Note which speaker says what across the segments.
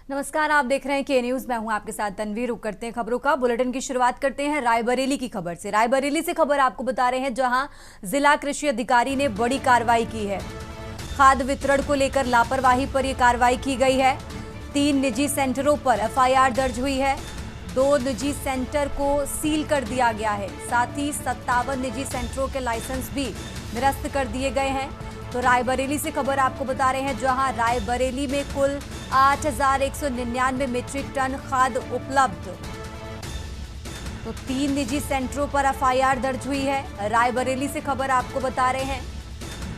Speaker 1: नमस्कार, आप देख रहे हैं के न्यूज। मैं हूं आपके साथ तनवीर। रुक करते हैं खबरों का। बुलेटिन की शुरुआत करते हैं रायबरेली की खबर से। रायबरेली से खबर आपको बता रहे हैं, जहां जिला कृषि अधिकारी ने बड़ी कार्रवाई की है। खाद वितरण को लेकर लापरवाही पर यह कार्रवाई की गई है। 3 निजी सेंटरों पर एफआईआर दर्ज हुई है। 2 निजी सेंटर को सील कर दिया गया है। साथ ही 57 निजी सेंटरों के लाइसेंस भी निरस्त कर दिए गए हैं। तो रायबरेली से खबर आपको बता रहे हैं, जहां रायबरेली में कुल 8,199 मीट्रिक टन खाद उपलब्ध। तो 3 निजी सेंटरों पर एफआईआर दर्ज हुई है। रायबरेली से खबर आपको बता रहे हैं,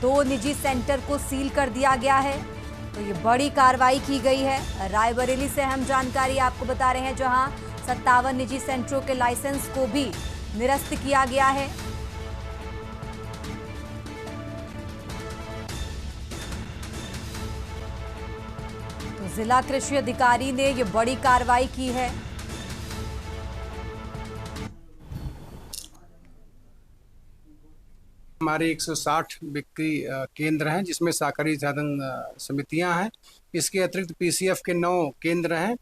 Speaker 1: 2 निजी सेंटर को सील कर दिया गया है। तो ये बड़ी कार्रवाई की गई है। रायबरेली से अहम जानकारी आपको बता रहे हैं, जहां 57 निजी सेंटरों के लाइसेंस को भी निरस्त किया गया है। तो जिला कृषि अधिकारी ने ये बड़ी कार्रवाई की है।
Speaker 2: हमारे 160 बिक्री केंद्र हैं, जिसमें सहकारी उत्पादन समितियां हैं। इसके अतिरिक्त पीसीएफ के 9 केंद्र हैं।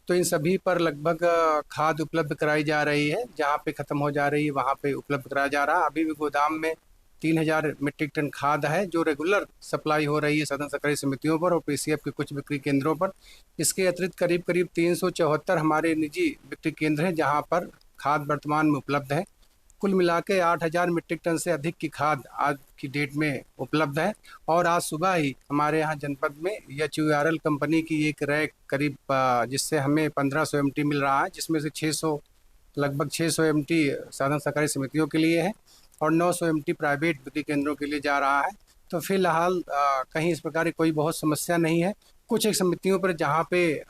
Speaker 2: तो इन सभी पर लगभग खाद उपलब्ध कराई जा रही है। जहां पे खत्म हो जा रही है वहां पे उपलब्ध कराया जा रहा है। अभी भी गोदाम में 3000 मीट्रिक टन खाद है, जो रेगुलर सप्लाई हो रही है सदन सहकारी समितियों पर और पीसीएफ के कुछ बिक्री केंद्रों पर। इसके अतिरिक्त करीब करीब 374 हमारे निजी बिक्री केंद्र हैं, जहाँ पर खाद वर्तमान में उपलब्ध है। कुल मिला के 8000 मीट्रिक टन से अधिक की खाद आज की डेट में उपलब्ध है। और आज सुबह ही हमारे यहाँ जनपद में HURL कंपनी की एक रैक करीब जिससे हमें 1500 MT मिल रहा है, जिसमें से 600 लगभग 600 MT साधन सहकारी समितियों के लिए है और 900 MT प्राइवेट बिक्री केंद्रों के लिए जा रहा है। तो फिलहाल कहीं इस प्रकार की कोई बहुत समस्या नहीं है। कुछ एक समितियों पर जहाँ पे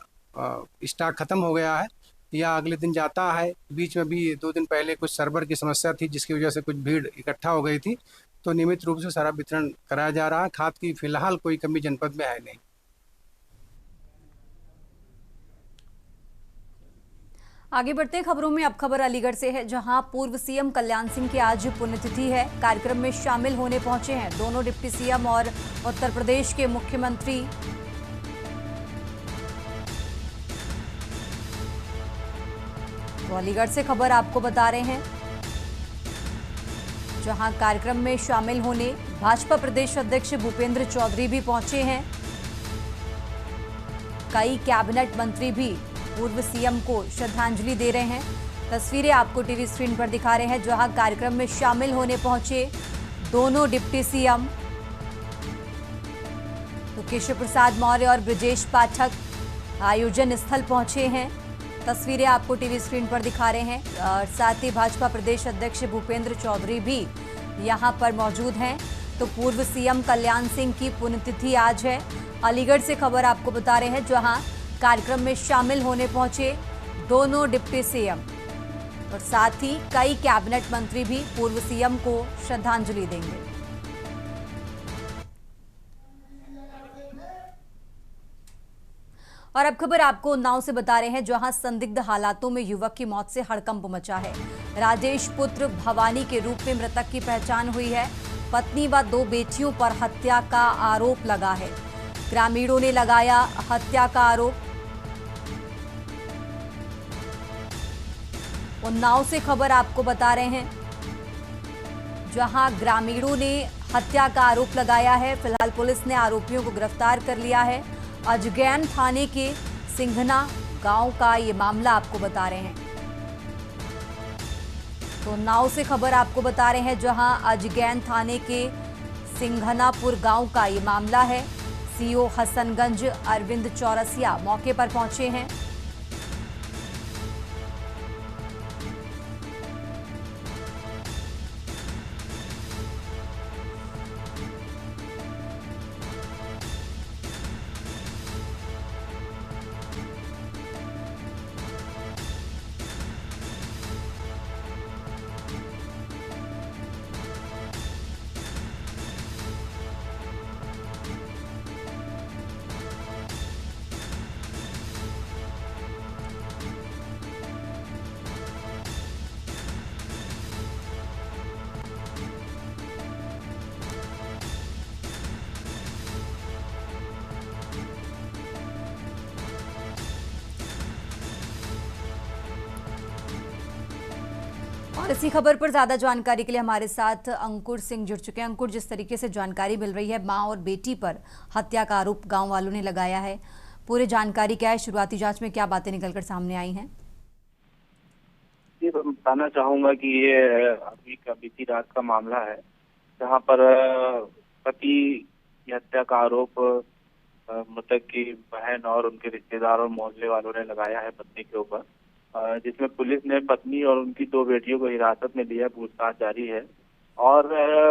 Speaker 2: स्टॉक खत्म हो गया है या अगले दिन जाता है, बीच में भी 2 दिन पहले कुछ सर्वर की समस्या थी, जिसकी वजह से कुछ भीड़ इकट्ठा हो गई थी। तो नियमित रूप से सारा वितरण कराया जा रहा है। खाद की फिलहाल कोई कमी जनपद में है नहीं।
Speaker 1: आगे बढ़ते हैं खबरों में। अब खबर अलीगढ़ से है, जहां पूर्व सीएम कल्याण सिंह की आज पुण्यतिथि है। कार्यक्रम में शामिल होने पहुंचे हैं दोनों डिप्टी सीएम और उत्तर प्रदेश के मुख्यमंत्री। तो अलीगढ़ से खबर आपको बता रहे हैं, जहां कार्यक्रम में शामिल होने भाजपा प्रदेश अध्यक्ष भूपेंद्र चौधरी भी पहुंचे हैं। कई कैबिनेट मंत्री भी पूर्व सीएम को श्रद्धांजलि दे रहे हैं। तस्वीरें आपको टीवी स्क्रीन पर दिखा रहे हैं, जहां कार्यक्रम में शामिल होने पहुंचे दोनों डिप्टी सीएम। तो केशव प्रसाद मौर्य और ब्रजेश पाठक आयोजन स्थल पहुंचे हैं। तस्वीरें आपको टीवी स्क्रीन पर दिखा रहे हैं। और साथ ही भाजपा प्रदेश अध्यक्ष भूपेंद्र चौधरी भी यहां पर मौजूद हैं। तो पूर्व सीएम कल्याण सिंह की पुण्यतिथि आज है। अलीगढ़ से खबर आपको बता रहे हैं, जहां कार्यक्रम में शामिल होने पहुंचे दोनों डिप्टी सीएम और साथ ही कई कैबिनेट मंत्री भी पूर्व सीएम को श्रद्धांजलि देंगे। और अब खबर आपको उन्नाव से बता रहे हैं, जहां संदिग्ध हालातों में युवक की मौत से हड़कंप मचा है। राजेश पुत्र भवानी के रूप में मृतक की पहचान हुई है। पत्नी व 2 बेटियों पर हत्या का आरोप लगा है। ग्रामीणों ने लगाया हत्या का आरोप। उन्नाव से खबर आपको बता रहे हैं, जहां ग्रामीणों ने हत्या का आरोप लगाया है। फिलहाल पुलिस ने आरोपियों को गिरफ्तार कर लिया है। अजगैन थाने के सिंघना गांव का ये मामला आपको बता रहे हैं। तो नाव से खबर आपको बता रहे हैं, जहां अजगैन थाने के सिंघनापुर गांव का ये मामला है। सीओ हसनगंज अरविंद चौरसिया मौके पर पहुंचे हैं। और इसी खबर पर ज्यादा जानकारी के लिए हमारे साथ अंकुर सिंह जुड़ चुके हैं। अंकुर, जिस तरीके से जानकारी मिल रही है, मां और बेटी पर हत्या का आरोप गांव वालों ने लगाया है, पूरी जानकारी क्या है? शुरुआती जांच में क्या बातें निकलकर सामने आई हैं?
Speaker 3: जी, मैं बताना चाहूंगा कि ये अभी का बीती रात का मामला है, जहां पर पति की हत्या का आरोप मृतक की बहन और उनके रिश्तेदार और मोहल्ले वालों ने लगाया है पत्नी के ऊपर, जिसमें पुलिस ने पत्नी और उनकी 2 बेटियों को हिरासत में लिया, पूछताछ जारी है। और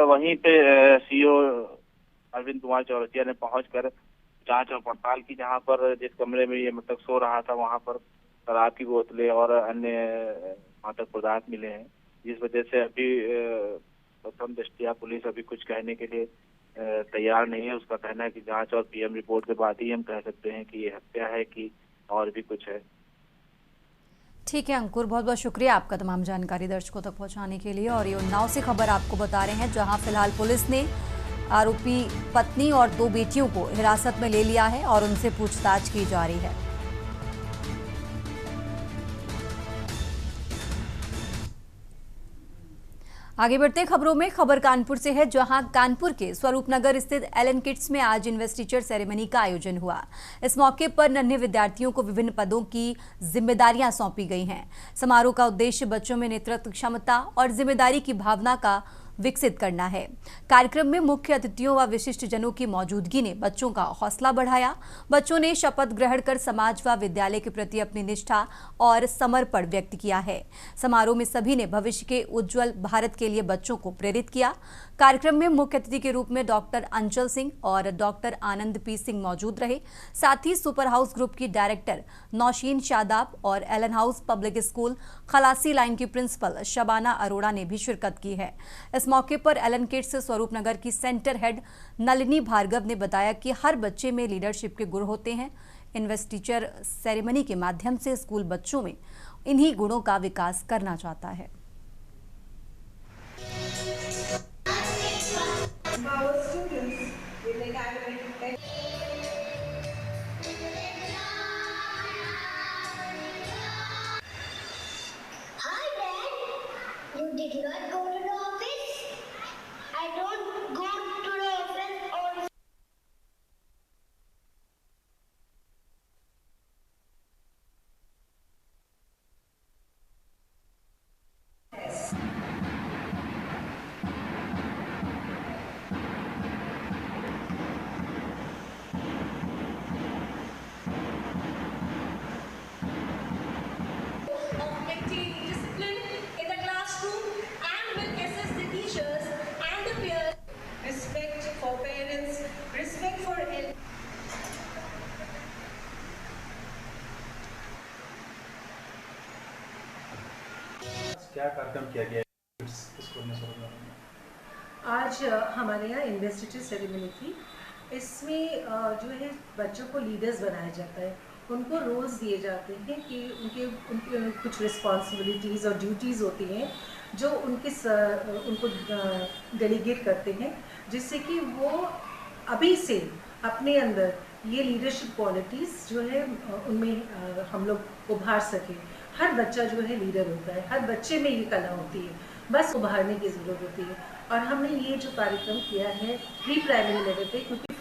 Speaker 3: वहीं पे सीओ अरविंद कुमार चौरसिया ने पहुंचकर जांच और पड़ताल की, जहां पर जिस कमरे में ये मृतक सो रहा था वहां पर शराब की बोतलें और अन्य मादक पदार्थ मिले हैं, जिस वजह से अभी प्रथम दृष्टया पुलिस अभी कुछ कहने के लिए तैयार नहीं है। उसका कहना है कि जांच और पीएम रिपोर्ट के बाद ही हम कह सकते हैं कि ये हत्या है कि और भी कुछ है।
Speaker 1: ठीक है अंकुर, बहुत बहुत शुक्रिया आपका तमाम जानकारी दर्शकों तक पहुंचाने के लिए। और ये उन्नाव से खबर आपको बता रहे हैं, जहां फिलहाल पुलिस ने आरोपी पत्नी और 2 बेटियों को हिरासत में ले लिया है और उनसे पूछताछ की जा रही है। आगे बढ़ते खबरों में, खबर कानपुर से है, जहां कानपुर के स्वरूपनगर स्थित एलन किड्स में आज इन्वेस्टिचर सेरेमनी का आयोजन हुआ। इस मौके पर नन्हे विद्यार्थियों को विभिन्न पदों की जिम्मेदारियां सौंपी गई हैं। समारोह का उद्देश्य बच्चों में नेतृत्व क्षमता और जिम्मेदारी की भावना का विकसित करना है। कार्यक्रम में मुख्य अतिथियों व विशिष्ट जनों की मौजूदगी ने बच्चों का हौसला बढ़ाया। बच्चों ने शपथ ग्रहण कर समाज व विद्यालय के प्रति अपनी निष्ठा और समर्पण व्यक्त किया है। समारोह में सभी ने भविष्य के उज्जवल भारत के लिए बच्चों को प्रेरित किया। कार्यक्रम में मुख्य अतिथि के रूप में डॉक्टर अंचल सिंह और डॉक्टर आनंद पी सिंह मौजूद रहे। साथ ही सुपर हाउस ग्रुप की डायरेक्टर नौशीन शादाब और एलन हाउस पब्लिक स्कूल खलासी लाइन की प्रिंसिपल शबाना अरोड़ा ने भी शिरकत की है। इस मौके पर एलन किड्स स्वरूपनगर की सेंटर हेड नलिनी भार्गव ने बताया कि हर बच्चे में लीडरशिप के गुण होते हैं। इन्वेस्टिचर सेरेमनी के माध्यम से स्कूल बच्चों में इन्हीं गुणों का विकास करना चाहता है।
Speaker 4: क्या कार्यक्रम किया गया है स्कूल में?
Speaker 5: आज हमारे यहाँ इन्वेस्टिचर सेरेमनी थी। इसमें जो है बच्चों को लीडर्स बनाया जाता है। उनको रोल्स दिए जाते हैं कि उनके कुछ रिस्पॉन्सिबिलिटीज़ और ड्यूटीज़ होती हैं जो उनको डेलीगेट करते हैं, जिससे कि वो अभी से अपने अंदर ये लीडरशिप क्वालिटीज़ जो है उनमें हम लोग उभार सकें। हर बच्चा जो है लीडर होता है, हर बच्चे में ये कला होती है, बस उभारने की ज़रूरत होती है। और हमने ये जो कार्यक्रम किया है प्री प्राइमरी लेवल पे, क्योंकि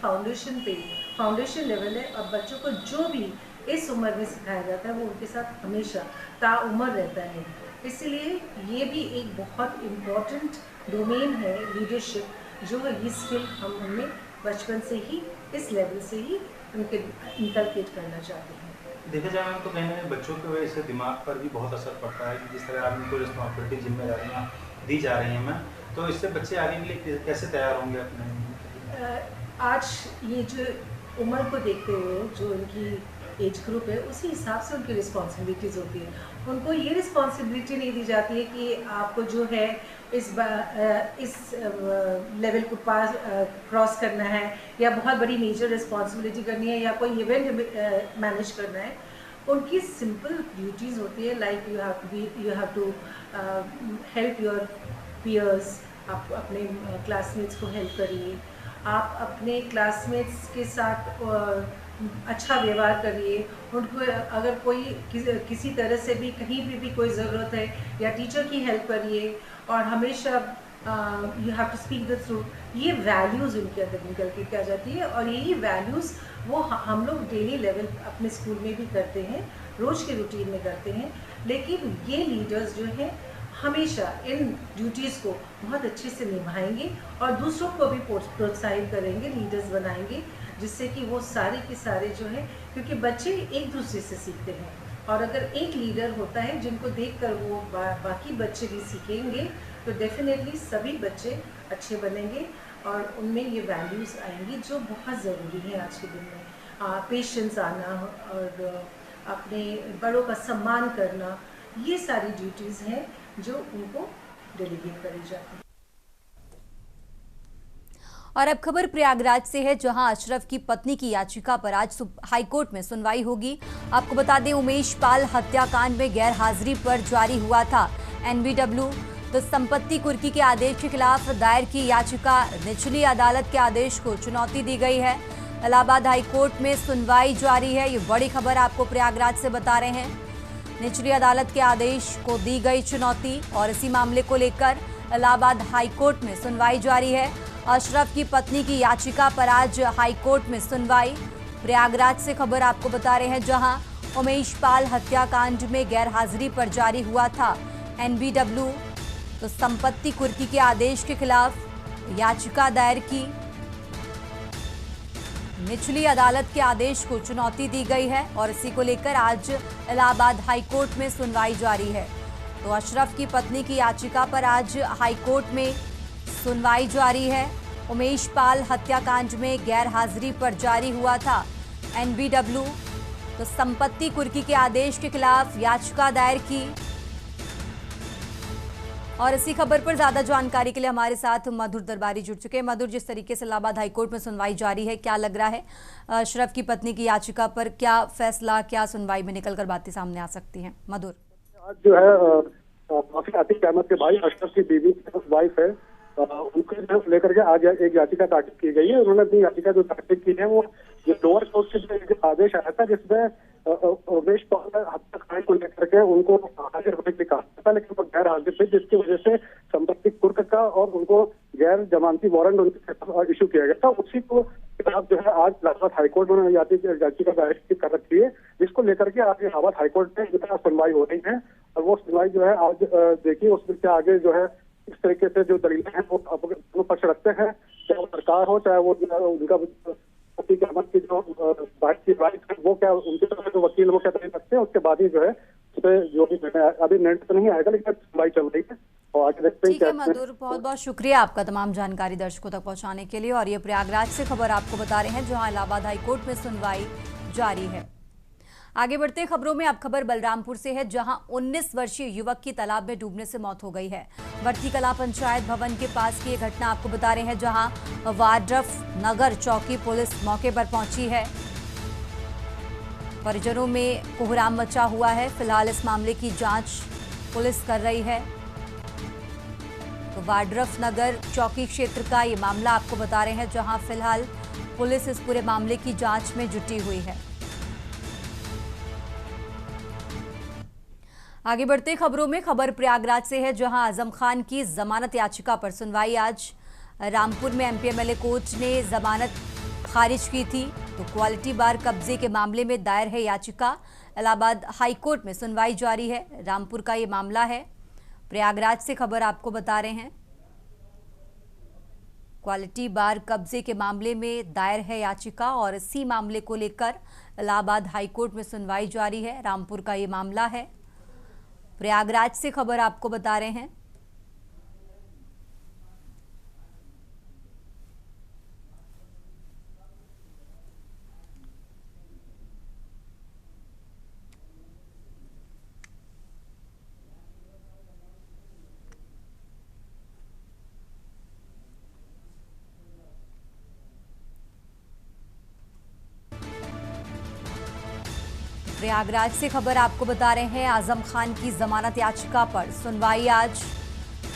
Speaker 5: फाउंडेशन लेवल है, और बच्चों को जो भी इस उम्र में सिखाया जाता है वो उनके साथ हमेशा ताउम्र रहता है। इसलिए ये भी एक बहुत इम्पॉर्टेंट डोमेन है लीडरशिप, जो ये स्किल हम उनमें बचपन से ही इस लेवल से ही उनके इनकलकेट करना चाहते हैं।
Speaker 4: देखा जाए तो कहीं ना कहीं बच्चों की वजह से दिमाग पर भी बहुत असर पड़ता है कि जिस तरह आदमी को रिस्पॉन्सिबिलिटी जिम्मेदारियाँ दी जा रही हैं मैम, तो इससे बच्चे आगे के लिए कैसे तैयार होंगे अपने?
Speaker 5: आज ये जो उम्र को देखते हुए जो उनकी एज ग्रुप है, उसी हिसाब से उनकी रिस्पॉन्सिबिलिटीज़ होती है। उनको ये रिस्पॉन्सिबिलिटी नहीं दी जाती है कि आपको जो है इस लेवल को क्रॉस करना है, या बहुत बड़ी मेजर रिस्पॉन्सिबिलिटी करनी है, या कोई इवेंट मैनेज करना है। उनकी सिंपल ड्यूटीज़ होती है, like you have to help your peers. आप अपने क्लासमेट्स को हेल्प करिए, आप अपने क्लासमेट्स के साथ अच्छा व्यवहार करिए उनको। अगर कोई किसी तरह से भी कहीं भी कोई ज़रूरत है या टीचर की हेल्प करिए, और हमेशा you have to speak the truth. ये वैल्यूज़ उनके अंदर निकल के क्या जाती है, और यही वैल्यूज़ वो हम लोग डेली लेवल अपने स्कूल में भी करते हैं, रोज़ के रूटीन में करते हैं। लेकिन ये लीडर्स जो हैं हमेशा इन ड्यूटीज़ को बहुत अच्छे से निभाएंगे और दूसरों को भी प्रोत्साहित करेंगे, लीडर्स बनाएंगे, जिससे कि वो सारे के सारे जो है, क्योंकि बच्चे एक दूसरे से सीखते हैं, और अगर एक लीडर होता है जिनको देखकर वो बाकी बच्चे भी सीखेंगे, तो डेफिनेटली सभी बच्चे अच्छे बनेंगे और उनमें ये वैल्यूज़ आएंगी जो बहुत ज़रूरी है आज के दिन में। पेशेंस आना और अपने बड़ों का सम्मान करना, ये सारी ड्यूटीज़ हैं जो उनको डेलीगेट करी जाती है।
Speaker 1: और अब खबर प्रयागराज से है, जहां अशरफ की पत्नी की याचिका पर आज हाईकोर्ट में सुनवाई होगी। आपको बता दें, उमेश पाल हत्याकांड में गैर हाजिरी पर जारी हुआ था एनबीडब्ल्यू। तो संपत्ति कुर्की के आदेश के खिलाफ दायर की याचिका, निचली अदालत के आदेश को चुनौती दी गई है। इलाहाबाद हाईकोर्ट में सुनवाई जारी है। ये बड़ी खबर आपको प्रयागराज से बता रहे हैं। निचली अदालत के आदेश को दी गई चुनौती, और इसी मामले को लेकर इलाहाबाद हाईकोर्ट में सुनवाई जारी है। अशरफ की पत्नी की याचिका पर आज हाईकोर्ट में सुनवाई। प्रयागराज से खबर आपको बता रहे हैं, जहां उमेश पाल हत्याकांड में गैर हाजिरी पर जारी हुआ था एनबीडब्ल्यू। तो संपत्ति कुर्की के आदेश के खिलाफ याचिका दायर की, निचली अदालत के आदेश को चुनौती दी गई है, और इसी को लेकर आज इलाहाबाद हाईकोर्ट में सुनवाई जारी है। तो अशरफ की पत्नी की याचिका पर आज हाईकोर्ट में सुनवाई जारी है। उमेश पाल हत्याकांड में गैर हाजिरी पर जारी हुआ था एनबीडब्ल्यू। तो संपत्ति कुर्की के आदेश के खिलाफ याचिका दायर की। और इसी खबर पर ज्यादा जानकारी के लिए हमारे साथ मधुर दरबारी जुड़ चुके हैं। मधुर, जिस तरीके से इलाहाबाद हाईकोर्ट में सुनवाई जारी है, क्या लग रहा है अशरफ की पत्नी की याचिका पर क्या फैसला, क्या सुनवाई में निकलकर बातें सामने आ सकती हैं? मधुर,
Speaker 6: आज जो है काफी आतिक अहमद के भाई अशरफ की बीवी वाइफ है, उनको लेकर के आज एक याचिका दाखिल की गई है। उन्होंने अपनी याचिका जो दाखिल की है वो लोअर कोर्ट से जो आदेश आया था, जिसमें उमेश पाल हत्याकांड को लेकर के उनको हाजिर होने के कहा था, लेकिन वो गैर हाजिर थे, जिसकी वजह से संपत्ति कुर्क का और उनको गैर जमानती वारंट उनके इशू किया गया था। उसी को खिलाफ जो है आज इलाहाबाद हाईकोर्ट में याचिका दायर कर रखी है, जिसको लेकर के आज इलाहाबाद हाईकोर्ट में सुनवाई हो रही है। और वो सुनवाई जो है आज देखिए उसमें क्या आगे जो है इस तरीके से जो दलीलें हैं वो पक्ष रखते हैं, चाहे वो सरकार हो, चाहे वो उनका आतिक अहमद की जो वाइफ है वो क्या उनके तरफ जो वकील वो क्या दलील रखते हैं, उसके बाद ही जो है उस पर जो भी अभी निर्णय तो नहीं आएगा, लेकिन सुनवाई चल रही है। और आगे देखते हैं।
Speaker 1: ठीक है मधुर, बहुत बहुत शुक्रिया आपका तमाम जानकारी दर्शकों तक पहुंचाने के लिए। और ये प्रयागराज से खबर आपको बता रहे हैं, जहां इलाहाबाद हाईकोर्ट में सुनवाई जारी है। आगे बढ़ते खबरों में अब खबर बलरामपुर से है, जहां 19 वर्षीय युवक की तालाब में डूबने से मौत हो गई है। बढ़ती कला पंचायत भवन के पास की ये घटना आपको बता रहे हैं, जहां वाड्रफ नगर चौकी पुलिस मौके पर पहुंची है। परिजनों में कोहराम मचा हुआ है। फिलहाल इस मामले की जांच पुलिस कर रही है। तो वाड्रफ नगर चौकी क्षेत्र का ये मामला आपको बता रहे हैं, जहां फिलहाल पुलिस इस पूरे मामले की जांच में जुटी हुई है। आगे बढ़ते खबरों में खबर प्रयागराज से है, जहां आजम खान की जमानत याचिका पर सुनवाई आज रामपुर में एमपी एमएलए कोर्ट ने जमानत खारिज की थी। तो क्वालिटी बार कब्जे के मामले में दायर है याचिका। इलाहाबाद हाईकोर्ट में सुनवाई जारी है। रामपुर का ये मामला है। प्रयागराज से खबर आपको बता रहे हैं, क्वालिटी बार कब्जे के मामले में दायर है याचिका, और इसी मामले को लेकर इलाहाबाद हाईकोर्ट में सुनवाई जारी है। रामपुर का ये मामला है। प्रयागराज से खबर आपको बता रहे हैं। प्रयागराज से खबर आपको बता रहे हैं, आजम खान की जमानत याचिका पर सुनवाई आज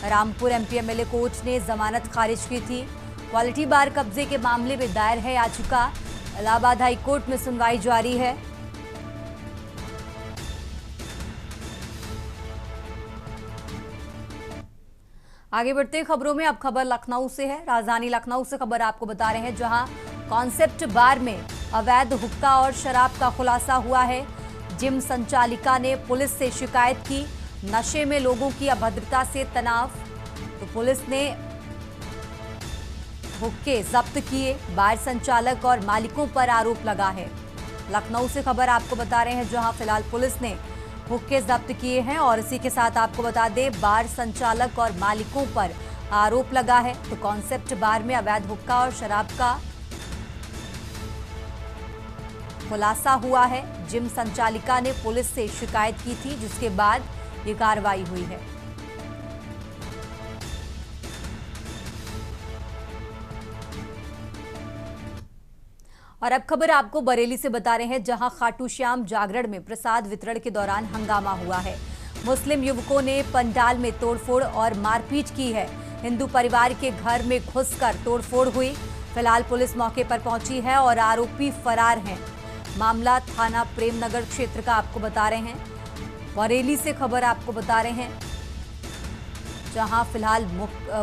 Speaker 1: रामपुर एमपी एमएलए कोर्ट ने जमानत खारिज की थी। क्वालिटी बार कब्जे के मामले में दायर है याचिका। इलाहाबाद हाई कोर्ट में सुनवाई जारी है। आगे बढ़ते खबरों में, अब खबर लखनऊ से है। राजधानी लखनऊ से खबर आपको बता रहे हैं, जहां कॉन्सेप्ट बार में अवैध हुक्का और शराब का खुलासा हुआ है। जिम संचालिका ने पुलिस से शिकायत की, नशे में लोगों की अभद्रता से तनाव, तो पुलिस ने हुक्के जब्त किए। बार संचालक और मालिकों पर आरोप लगा है। लखनऊ से खबर आपको बता रहे हैं, जहां फिलहाल पुलिस ने हुक्के जब्त किए हैं। और इसी के साथ आपको बता दें, बार संचालक और मालिकों पर आरोप लगा है। तो कॉन्सेप्ट बार में अवैध हुक्का और शराब का खुलासा हुआ है। जिम संचालिका ने पुलिस से शिकायत की थी, जिसके बाद ये कार्रवाई हुई है। और अब खबर आपको बरेली से बता रहे हैं, जहां खाटू श्याम जागरण में प्रसाद वितरण के दौरान हंगामा हुआ है। मुस्लिम युवकों ने पंडाल में तोड़फोड़ और मारपीट की है। हिंदू परिवार के घर में घुसकर तोड़फोड़ हुई। फिलहाल पुलिस मौके पर पहुंची है और आरोपी फरार हैं। मामला थाना प्रेमनगर क्षेत्र का आपको बता रहे हैं। बरेली से खबर आपको बता रहे हैं, जहां फिलहाल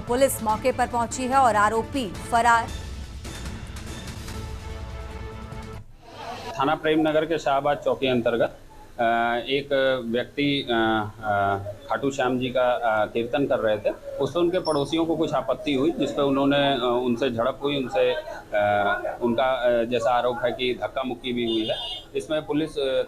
Speaker 1: पुलिस मौके पर पहुंची है और आरोपी फरार।
Speaker 7: थाना प्रेमनगर के शाहबाद चौकी अंतर्गत एक व्यक्ति खाटू श्याम जी का कीर्तन कर रहे थे। उससे उनके पड़ोसियों को कुछ आपत्ति हुई, जिस पर उन्होंने उनसे झड़प हुई। उनसे उनका जैसा आरोप है कि धक्का मुक्की भी हुई है। इसमें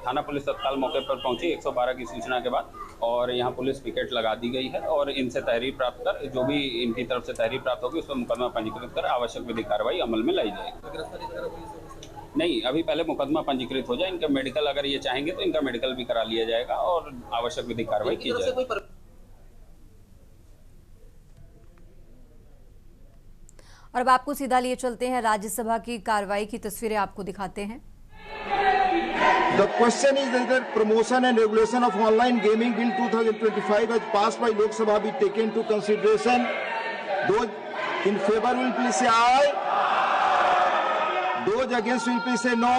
Speaker 7: थाना पुलिस तत्काल मौके पर पहुंची 112 की सूचना के बाद, और यहाँ पुलिस पिकेट लगा दी गई है। और इनसे तहरीर प्राप्त कर, जो भी इनकी तरफ से तहरीर प्राप्त होगी, उस पर मुकदमा पंजीकृत कर आवश्यक विधिक कार्रवाई अमल में लाई जाएगी। नहीं, अभी पहले मुकदमा पंजीकृत हो जाए। इनका मेडिकल अगर ये चाहेंगे तो इनका मेडिकल भी करा लिया जाएगा और आवश्यक विधिक कार्रवाई की जाएगी।
Speaker 1: और अब आपको सीधा लिए चलते हैं, राज्यसभा की कार्रवाई की तस्वीरें आपको दिखाते हैं।
Speaker 8: The question is that promotion and regulation of online gaming bill 2025 as passed by Lok Sabha be taken to consideration. Those in favor will please say aye. Those against will please say no.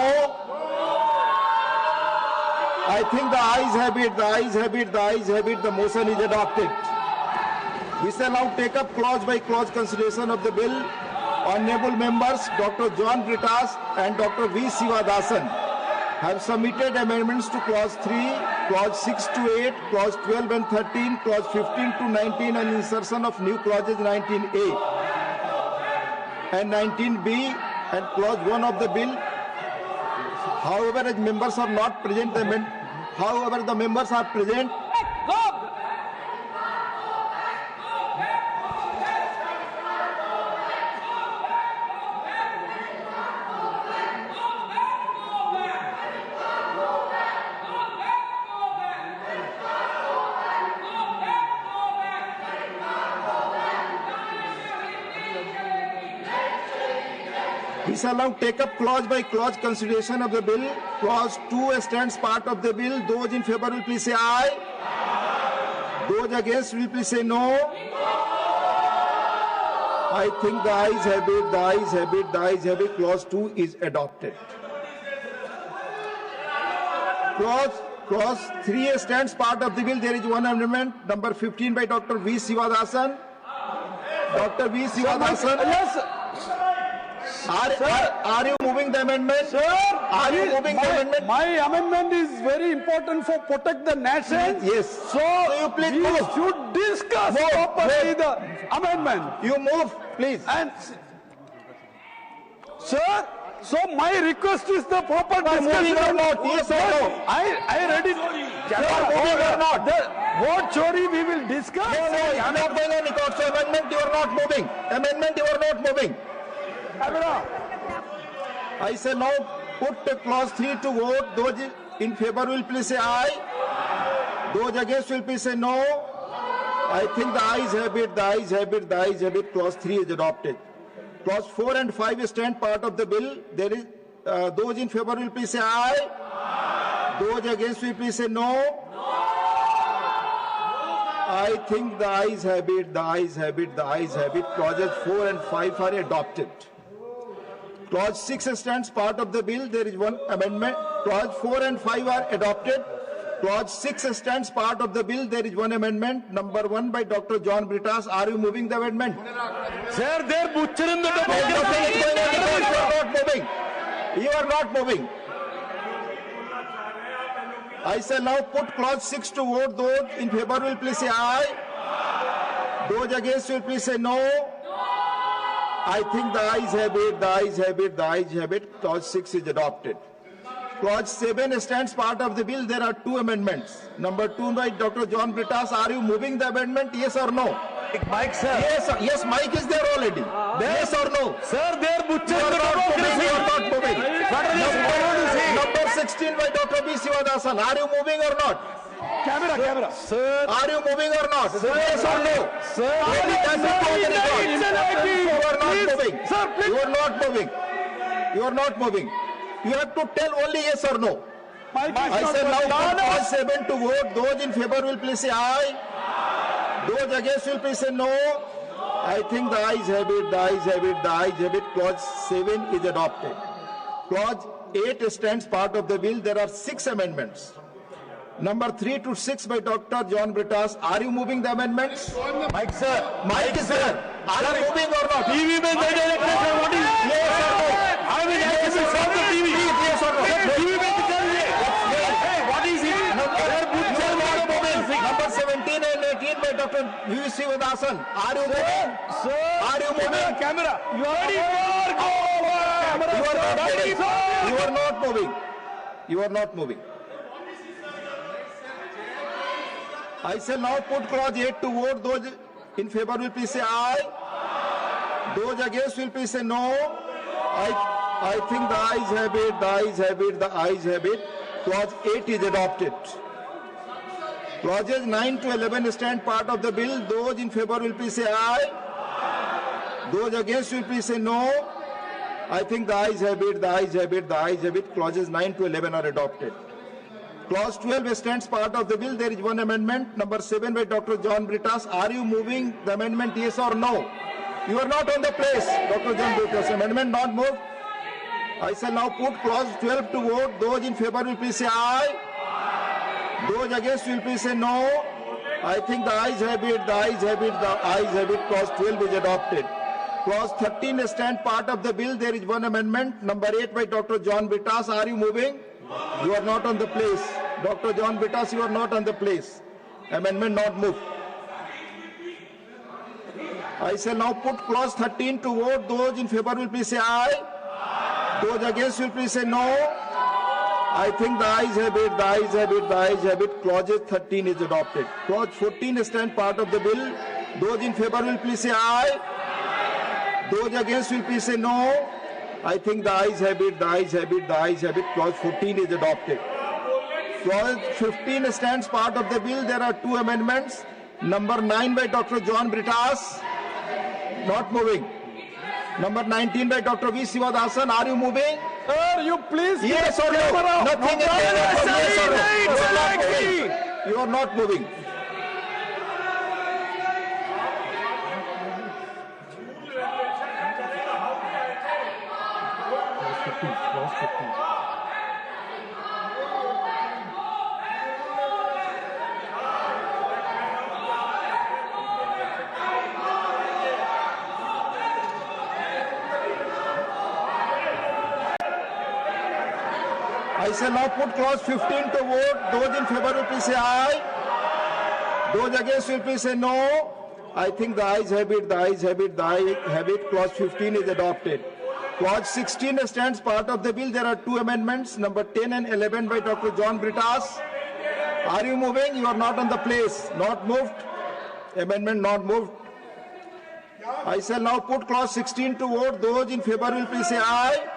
Speaker 8: I think the ayes have it, the ayes have it, the ayes have it. The motion is adopted. We shall now take up clause by clause consideration of the bill. Honorable members Dr. John Britas and Dr. V. Sivadasan have submitted amendments to clause 3, clause 6 to 8, clause 12 and 13, clause 15 to 19 and insertion of new clauses 19A and 19B and clause 1 of the bill. However, as members are not present, however the members are present, we shall now take up clause by clause consideration of the bill. Clause 2 stands part of the bill. Those in favor will please say aye. Those against will please say no. I think the ayes have it, the ayes have it, the ayes have it. Clause 2 is adopted. Clause 3 stands part of the bill. There is one amendment, number 15 by Dr. V. Sivadasan. Dr. V. Sivadasan. Yes. Are you moving the amendment?
Speaker 9: Sir,
Speaker 8: are you moving the amendment?
Speaker 9: My amendment is very important for protect the nation.
Speaker 8: Yes.
Speaker 9: So
Speaker 8: you please
Speaker 9: we
Speaker 8: move.
Speaker 9: should discuss properly the amendment.
Speaker 8: You move, please.
Speaker 9: And sir, so my request is the proper discussion.
Speaker 8: Or not? Yes or no?
Speaker 9: I read it.
Speaker 8: Moving or not?
Speaker 9: What Chori we will discuss.
Speaker 8: No, you are not doing any court. So amendment you are not moving. Amendment you are not moving. I say now put clause 3 to vote. Those in favor will please say aye. Those against will please say no. I think the ayes have it, the ayes have it, the ayes have it. Clause 3 is adopted. Clause 4 and 5 stand part of the bill. There is those in favor will please say aye. Those against will please say no. I think the ayes have it, the ayes have it, the ayes have it. Clauses 4 and 5 are adopted. Clause 6 stands part of the bill. There is one amendment. Clause 4 and 5 are adopted. Clause 6 stands part of the bill. There is one amendment. Number 1 by Dr. John Britas. Are you moving the amendment?
Speaker 9: Sir, they're butchering the
Speaker 8: You are not moving. You are not moving. I shall now put clause 6 to vote. Those in favor will please say aye. Those against will please say no. I think the ayes have it, the ayes have it, the ayes have it. Clause 6 is adopted. Clause 7 stands part of the bill. There are two amendments. Number 2 by Dr. John Britas. Are you moving the amendment? Yes or no?
Speaker 9: Mike, sir.
Speaker 8: Yes, Mike is there already. Yes or no?
Speaker 9: Sir, they're butchering the democracy.
Speaker 8: You are not moving. Number 16 by Dr. B. Sivadasan. Are you moving or not?
Speaker 9: Camera. Sir.
Speaker 8: Are you moving or not?
Speaker 9: Sir.
Speaker 8: Yes or no?
Speaker 9: Sir.
Speaker 8: You are not moving.
Speaker 9: Sir, please.
Speaker 8: You are not moving. You are not moving. You have to tell only yes or no. I say now put clause 7 to vote. Those in favor will please say aye. Those against will please say no. I think the ayes have it, the ayes have it, the ayes have it. Clause 7 is adopted. Clause 8 stands part of the bill. There are 6 amendments. Number 3 to 6 by Dr. John Britas. Are you moving the amendments?
Speaker 9: Mike, sir.
Speaker 8: Mike is there. Are you moving or not?
Speaker 9: TV में दे देते हैं what is
Speaker 8: Yes or no?
Speaker 9: I will have to solve the TV.
Speaker 8: Yes or no?
Speaker 9: TV में दिखा दीजिए. Hey, what is it?
Speaker 8: Number 17 and 18 by Dr. V. Sivadasan. Are you moving?
Speaker 9: Sir.
Speaker 8: Are you moving?
Speaker 9: Camera. You are ready for
Speaker 8: You are not moving. You are not moving. You are not moving. I shall now put clause 8 to vote. Those in favor will please say aye. Those against will please say no. I think the ayes have it, the ayes have it, the ayes have it. Clause 8 is adopted. Clauses 9 to 11 stand part of the bill. Those in favor will please say aye. Those against will please say no. I think the ayes have it, the ayes have it, the ayes have it. Clauses 9 to 11 are adopted. Clause 12 stands part of the bill. There is one amendment. Number 7 by Dr. John Britas. Are you moving the amendment? Yes or no? You are not on the place. Dr. John Britas. Amendment not moved. I shall now put clause 12 to vote. Those in favor will please say aye. Those against will please say no. I think the ayes have it, the ayes have it, the ayes have it. Clause 12 is adopted. Clause 13 stands part of the bill. There is one amendment. Number 8 by Dr. John Britas. Are you moving? You are not on the place. Dr. John Britas, you are not on the place. Amendment not moved. I shall now put clause 13 to vote. Those in favor will please say aye. Those against will please say no. I think the ayes have it, the ayes have it, the ayes have it. Clause 13 is adopted. Clause 14 stands part of the bill. Those in favor will please say aye. Those against will please say no. I think the ayes have it, the ayes have it, the ayes have it. Clause 14 is adopted. Clause 15 stands part of the bill. There are two amendments. Number 9 by Dr. John Britas. Not moving. Number 19 by Dr. V. Sivadasan. Are you moving?
Speaker 9: Sir, you please.
Speaker 8: Yes or no? Nothing is there. Yes or no? You are not moving. I shall now put clause 15 to vote. Those in favor will please say aye. Those against will please say no. I think the ayes have it, the ayes have it, the ayes have it. Clause 15 is adopted. Clause 16 stands part of the bill. There are two amendments. Number 10 and 11 by Dr. John Britas. Are you moving? You are not on the place. Not moved. Amendment not moved. I shall now put clause 16 to vote. Those in favor will please say aye.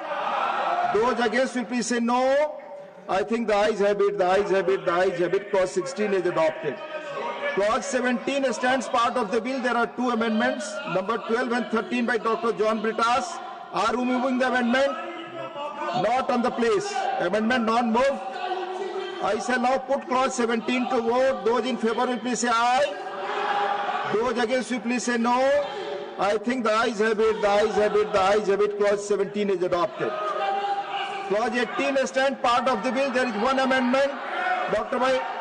Speaker 8: Those against will please say no. I think the ayes have it, the ayes have it, the ayes have it. Clause 16 is adopted. Clause 17 stands part of the bill. There are two amendments. Number 12 and 13 by Dr. John Britas. Are you moving the amendment? Not on the place. Amendment not moved. I shall now put clause 17 to vote. Those in favor will please say aye. Those against will please say no. I think the ayes have it, the ayes have it, the ayes have it. Clause 17 is adopted. Clause 18 stands part of the bill. There is one amendment.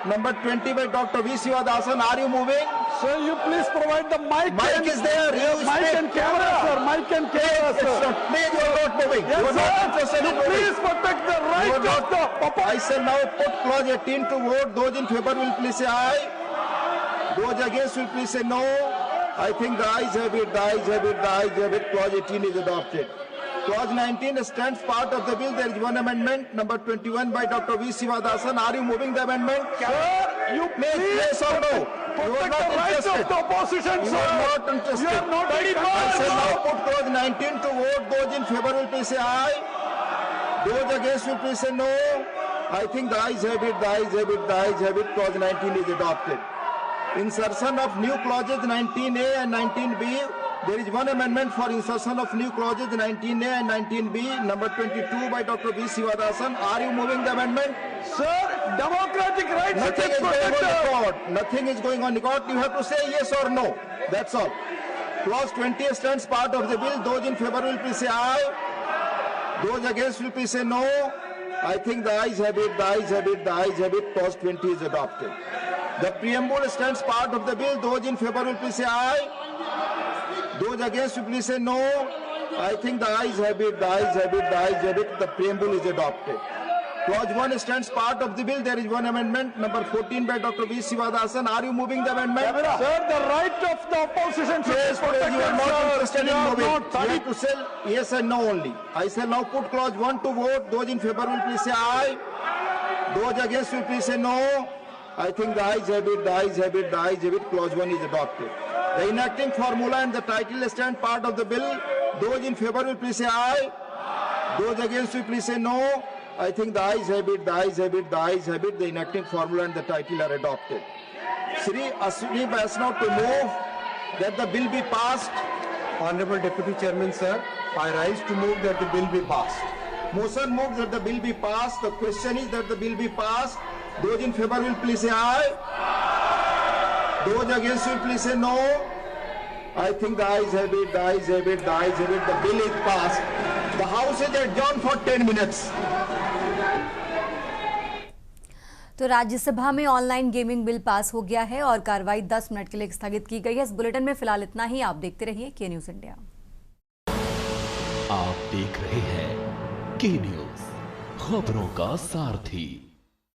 Speaker 8: Number 20 by Dr. V. Sivadasan. Are you moving?
Speaker 9: Sir, you please provide the mic.
Speaker 8: Mic is there.
Speaker 9: Mic and camera, sir. Mic and camera, sir.
Speaker 8: Please, you are not moving.
Speaker 9: Yes,
Speaker 8: you are not interested in moving.
Speaker 9: Please protect the right of the papa.
Speaker 8: I shall now put clause 18 to vote. Those in favor will please say aye. Those against will please say no. I think the ayes have it, the ayes have it, the ayes have it. Clause 18 is adopted. Clause 19 stands part of the bill. There is one amendment, number 21 by Dr. V. Sivadasan. Are you moving the amendment?
Speaker 9: Sir, you please
Speaker 8: yes or no? You are
Speaker 9: protect
Speaker 8: not
Speaker 9: the right
Speaker 8: interested.
Speaker 9: of the opposition,
Speaker 8: You
Speaker 9: sir.
Speaker 8: are not interested.
Speaker 9: You are not
Speaker 8: I
Speaker 9: interested.
Speaker 8: shall now put clause 19 to vote. Those in favor will please say aye. Those against will please say no. I think the ayes have it, the ayes have it, the ayes have it. Clause 19 is adopted. Insertion of new clauses 19A and 19B. There is one amendment for insertion of new clauses 19A and 19B, number 22 by Dr. V. Sivadasan. Are you moving the amendment?
Speaker 9: Sir, democratic rights
Speaker 8: Nothing is going on record. Nothing is going on record. You have to say yes or no. That's all. Clause 20 stands part of the bill. Those in favor will please say aye. Those against will please say no. I think the ayes have it, the ayes have it, the ayes have it. Clause 20 is adopted. The preamble stands part of the bill. Those in favor will please say aye. Those against will please say no. I think the ayes have it, the ayes have it, the ayes have it. The preamble is adopted. Clause 1 stands part of the bill. There is one amendment, number 14 by Dr. V. Sivadasan. Are you moving the amendment?
Speaker 9: Sir, the right of the opposition should
Speaker 8: Yes,
Speaker 9: be protected,
Speaker 8: you are not interested in moving. You have to
Speaker 9: sir.
Speaker 8: say yes and no only. I shall now put clause 1 to vote. Those in favor will please say aye. Those against will please say no. I think the ayes have it, the ayes have it, the ayes have it. Clause 1 is adopted. The enacting formula and the title stand part of the bill. Those in favor will please say aye. Those against will please say no. I think the ayes have it, the ayes have it, the ayes have it. The enacting formula and the title are adopted. Shri Ashwini Vaishnav to move that the bill be passed.
Speaker 2: Honorable Deputy Chairman, sir, I rise to move that the bill be passed.
Speaker 8: Motion moved that the bill be passed. The question is that the bill be passed. Those in favor will please say aye. Those against will please say no. I think the ayes have it, the ayes have it, the ayes have it. The bill is passed. The House is adjourned for 10 minutes.
Speaker 1: तो राज्यसभा में online gaming bill pass हो गया है और कार्रवाई 10 minute के लिए स्थगित की गई है। इस बुलेटिन में फिलहाल इतना ही। आप देखते रहिए के न्यूज इंडिया।
Speaker 10: आप देख रहे हैं के न्यूज, खबरों का सारथी।